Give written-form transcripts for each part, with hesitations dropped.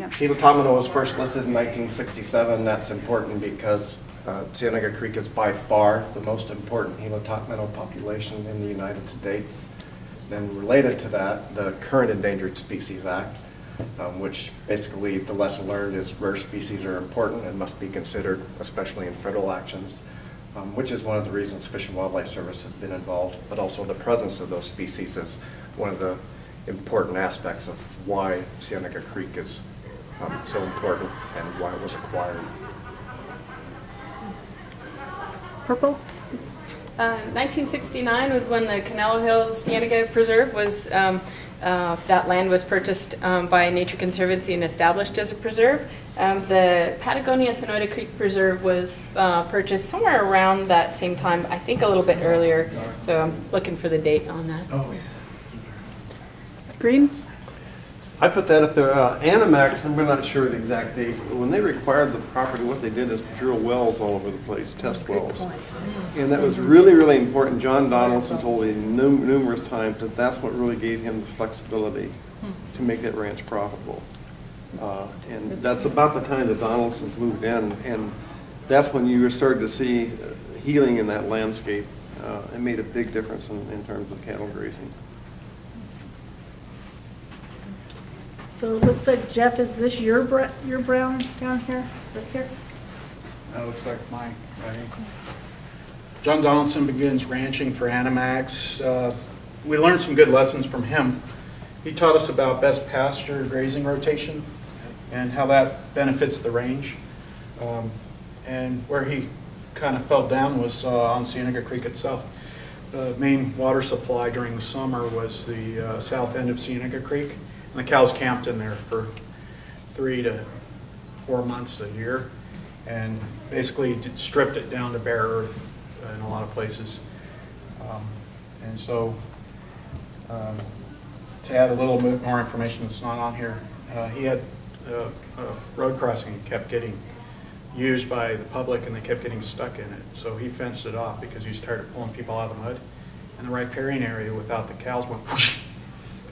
Gila Topminnow was first listed in 1967. That's important because Cienega Creek is by far the most important Gila Topminnow population in the United States. And related to that, the current Endangered Species Act, which basically the lesson learned is rare species are important and must be considered, especially in federal actions, which is one of the reasons Fish and Wildlife Service has been involved, but also the presence of those species is one of the important aspects of why Cienega Creek is so important and why it was acquired. Purple? 1969 was when the Canelo Hills Cienega Preserve was, that land was purchased by Nature Conservancy and established as a preserve. The Patagonia Cienega Creek Preserve was purchased somewhere around that same time, I think a little bit earlier, so I'm looking for the date on that. Oh, yeah. Green? I put that up there. Anamax, we're not sure the exact dates, but when they required the property, what they did is drill wells all over the place, test wells. And that was really, really important. John Donaldson told me numerous times that that's what really gave him the flexibility to make that ranch profitable. And that's about the time that Donaldson moved in, and that's when you were starting to see healing in that landscape. It made a big difference in terms of cattle grazing. So it looks like, Jeff, is this your brown down here, right here? That looks like mine, right? John Donaldson begins ranching for Anamax. We learned some good lessons from him. He taught us about best pasture grazing rotation and how that benefits the range. And where he kind of fell down was on Cienega Creek itself. The main water supply during the summer was the south end of Cienega Creek. And the cows camped in there for 3 to 4 months a year and basically stripped it down to bare earth in a lot of places. And so to add a little bit more information that's not on here, he had a road crossing that kept getting used by the public and they kept getting stuck in it. So he fenced it off because he started pulling people out of the mud. And the riparian area without the cows went whoosh.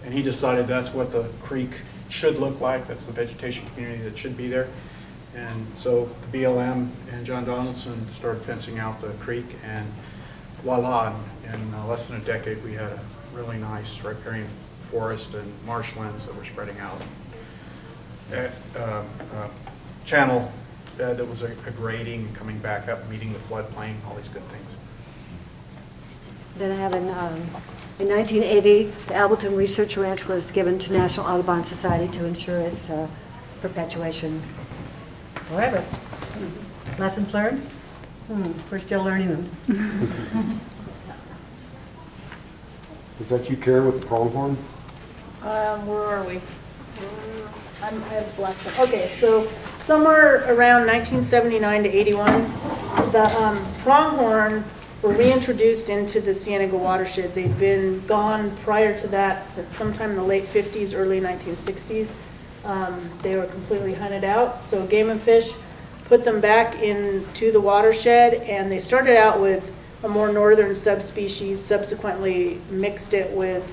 And he decided that's what the creek should look like. That's the vegetation community that should be there. And so the BLM and John Donaldson started fencing out the creek, and voila, in less than a decade we had a really nice riparian forest and marshlands that were spreading out. Channel that was a grading and coming back up, meeting the floodplain, all these good things. Then I have in 1980, the Appleton Research Ranch was given to National Audubon Society to ensure its perpetuation forever. Lessons learned? We're still learning them. Is that you, Karen, with the pronghorn? Where are we? I have black. Okay, so somewhere around 1979 to 81, the pronghorn were reintroduced into the Cienega Watershed. They'd been gone prior to that since sometime in the late 50s, early 1960s. They were completely hunted out. So Game and Fish put them back into the watershed, and they started out with a more northern subspecies, subsequently mixed it with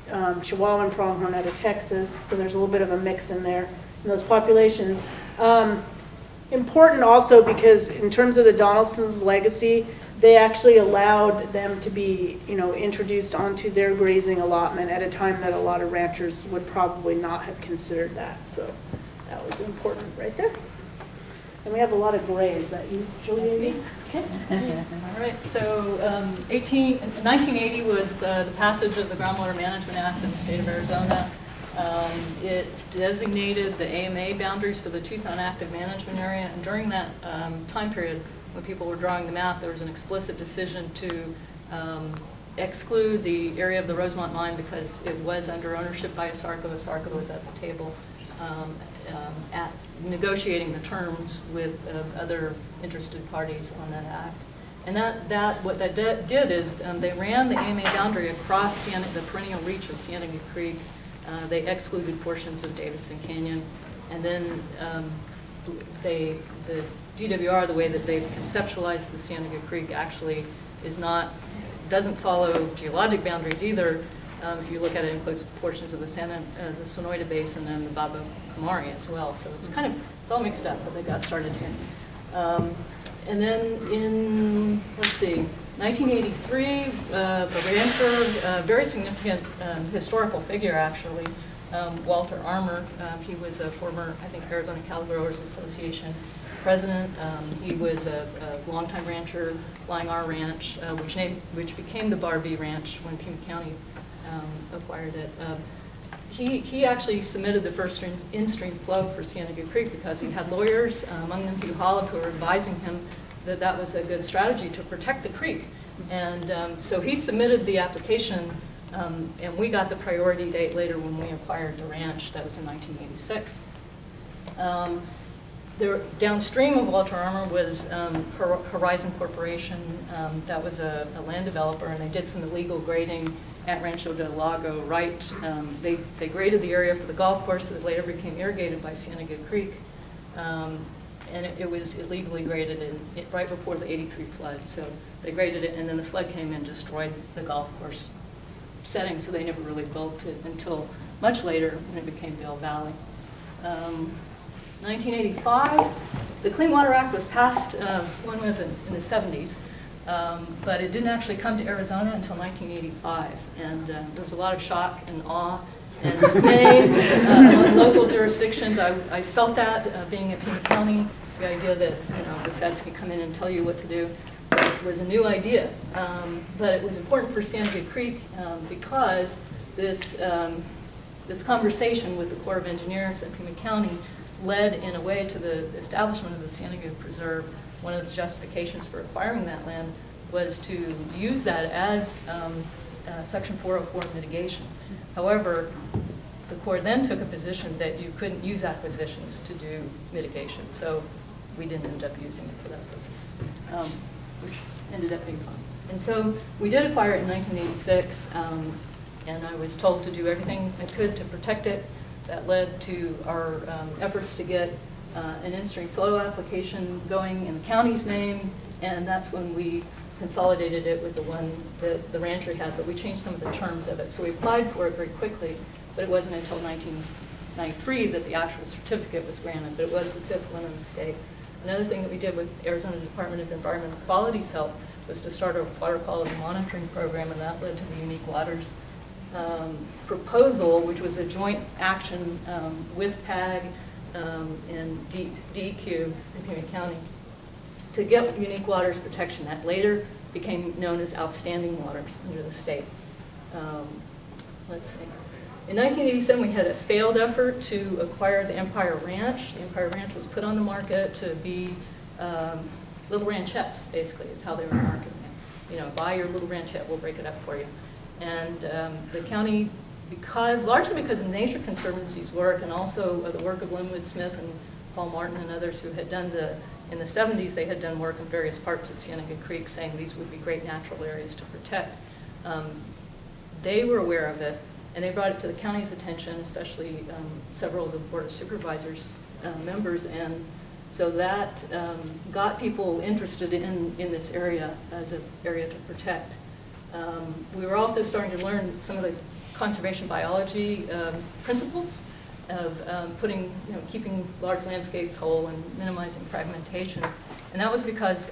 Chihuahuan pronghorn out of Texas. So there's a little bit of a mix in there in those populations. Important also because in terms of the Donaldson's legacy, they actually allowed them to be, introduced onto their grazing allotment at a time that a lot of ranchers would probably not have considered that. So that was important right there. And we have a lot of gray. Is that you, Julie? Okay. All right. So 1980 was the passage of the Groundwater Management Act in the state of Arizona. It designated the AMA boundaries for the Tucson Active Management Area, and during that time period, when people were drawing the map, there was an explicit decision to exclude the area of the Rosemont mine because it was under ownership by ASARCO. ASARCO was at the table at negotiating the terms with other interested parties on that act. And what that did is they ran the AMA boundary across the perennial reach of Cienega Creek. They excluded portions of Davidson Canyon, and then the DWR, the way that they've conceptualized the Cienega Creek, actually doesn't follow geologic boundaries either. If you look at it, it includes portions of the the Sonoyta Basin and the Baba Kamari as well. So it's kind of, it's all mixed up, but they got started here. And then in, let's see, 1983, the rancher, very significant historical figure actually, Walter Armour. He was a former, I think, Arizona Cattle Growers Association president. He was a longtime rancher flying our ranch, which became the Barbie Ranch when Pima County acquired it. He actually submitted the first in-stream flow for Cienega Creek because he had lawyers, among them Hugh Hollop, who were advising him that that was a good strategy to protect the creek. And so he submitted the application, and we got the priority date later when we acquired the ranch. That was in 1986. Downstream of Walter Armour was Horizon Corporation. That was a land developer, and they did some illegal grading at Rancho del Lago, right? They graded the area for the golf course that later became irrigated by Cienega Creek. And it was illegally graded right before the '83 flood. So they graded it, and then the flood came and destroyed the golf course setting, so they never really built it until much later when it became Bell Valley. 1985, the Clean Water Act was passed, one was in the 70s, but it didn't actually come to Arizona until 1985. And there was a lot of shock and awe and dismay among local jurisdictions. I felt that being at Pima County, the idea that the feds could come in and tell you what to do was a new idea. But it was important for Cienega Creek because this conversation with the Corps of Engineers at Pima County led in a way to the establishment of the Cienega Preserve. One of the justifications for acquiring that land was to use that as Section 404 mitigation. However, the Corps then took a position that you couldn't use acquisitions to do mitigation, so we didn't end up using it for that purpose, which ended up being fun. And so we did acquire it in 1986, and I was told to do everything I could to protect it. That led to our efforts to get an in-stream flow application going in the county's name, and that's when we consolidated it with the one that the rancher had, but we changed some of the terms of it. So we applied for it very quickly, but it wasn't until 1993 that the actual certificate was granted, but it was the 5th one in the state. Another thing that we did with Arizona Department of Environmental Quality's help was to start a water quality monitoring program, and that led to the Unique Waters proposal, which was a joint action with PAG and DEQ in Pima County to get Unique Waters protection. That later became known as Outstanding Waters under the state. Let's see. In 1987, we had a failed effort to acquire the Empire Ranch. The Empire Ranch was put on the market to be little ranchettes, basically. It's how they were marketing it. Buy your little ranchette, we'll break it up for you. And the county, largely because of Nature Conservancy's work and also the work of Linwood Smith and Paul Martin and others who had done in the 70s, they had done work in various parts of Cienega Creek saying these would be great natural areas to protect. They were aware of it, and they brought it to the county's attention, especially several of the Board of Supervisors members, and so that got people interested in this area as an area to protect. We were also starting to learn some of the conservation biology principles of keeping large landscapes whole and minimizing fragmentation. And that was because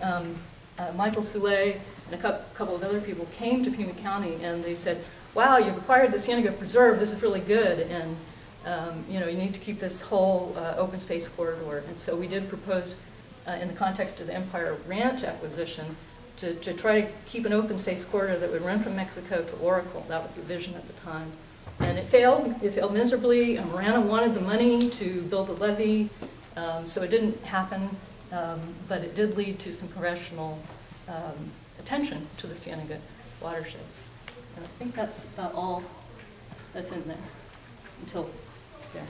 Michael Soule and a couple of other people came to Pima County and they said, wow, you've acquired the Cienega Preserve, this is really good, and you need to keep this whole open space corridor. And so we did propose, in the context of the Empire Ranch acquisition, to try to keep an open space corridor that would run from Mexico to Oracle. That was the vision at the time. And it failed. It failed miserably. Marana wanted the money to build a levee, so it didn't happen, but it did lead to some congressional attention to the Cienega Watershed. And I think that's about all that's in there until there.